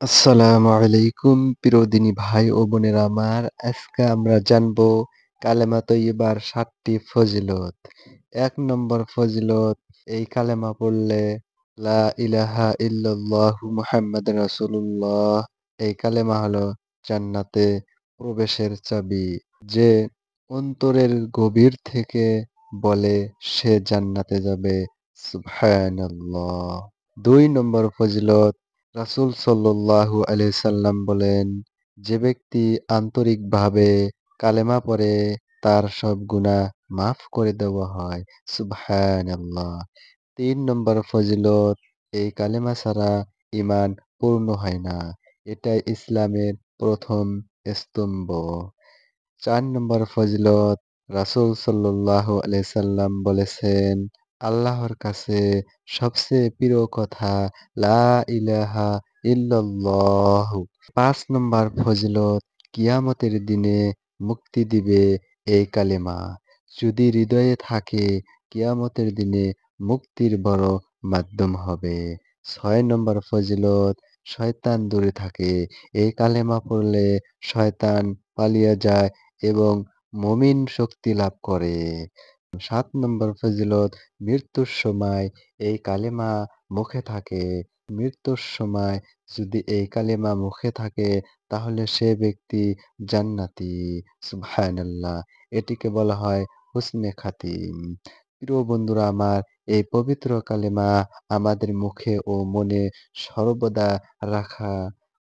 আসসালামু আলাইকুম প্রিয় দিনী ভাই ও বোনেরা আমার। আজকে আমরা জানবো কালেমা তৈয়্যিবার ৭ টি ফজিলত। ১ নম্বর ফজিলত, এই কালেমা পড়লে লা ইলাহা ইল্লাল্লাহু মুহাম্মাদুর রাসূলুল্লাহ, এই কালেমা হলো জান্নাতে প্রবেশের চাবি। যে অন্তরের গভীর থেকে বলে সে জান্নাতে যাবে। সুবহানাল্লাহ। ২ নম্বর ফজিলত, রাসূল সাল্লাল্লাহু আলাইহি সাল্লাম বলেন, যে ব্যক্তি আন্তরিকভাবে কালেমা পড়ে তার সব গুনাহ মাফ করে দেওয়া হয়। সুবহানাল্লাহ। ৩ নম্বর ফজিলত, এই কালেমা ছাড়া ঈমান পূর্ণ হয় না। এটাই ইসলামের ১ম স্তম্ভ। ৪ নম্বর ফজিলত, রাসূল সাল্লাল্লাহু আলাইহি সাল্লাম বলেছেন, আল্লাহর কাছে সবচেয়ে প্রিয় কথা লা ইলাহা ইল্লাল্লাহু। ৫ নম্বর ফজিলত, কিয়ামতের দিনে মুক্তি দিবে এই কালেমা। যদি হৃদয়ে থাকে কিয়ামতের দিনে মুক্তির বড় মাধ্যম হবে। ৬ নম্বর ফজিলত, শয়তান দূরে থাকে। এই কালেমা পড়লে শয়তান পালিয়ে যায় এবং মুমিন শক্তি লাভ করে। ৭ নম্বর ফজিলত, মৃত্যুর সময় এই কালেমা মুখে থাকে। মৃত্যুর সময় যদি এই কালেমা মুখে থাকে তাহলে সে ব্যক্তি জান্নাতি। সুবহানাল্লাহ। এটিকে বলা হয় হুসনে খাতিম। প্রিয় বন্ধুরা আমার, এই পবিত্র কালেমা আমাদের মুখে ও মনে সর্বদা রাখা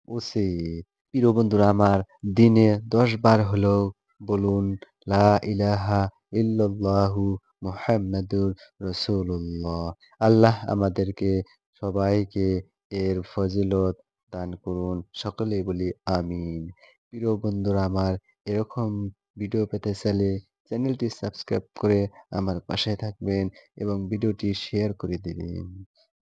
উচিত। প্রিয় বন্ধুরা আমার, দিনে ১০ বার হলেও বলুন লা ইলাহা ইল্লাল্লাহু মুহাম্মাদুর রাসূলুল্লাহ। আল্লাহ আমাদেরকে সবাইকে এর ফজিলত দান করুন। সকলেই বলি আমিন। প্রিয় বন্ধুরা আমার, এরকম ভিডিও পেতে চাইলে চ্যানেলটি সাবস্ক্রাইব করে আমার পাশে থাকবেন এবং ভিডিওটি শেয়ার করে দিবেন।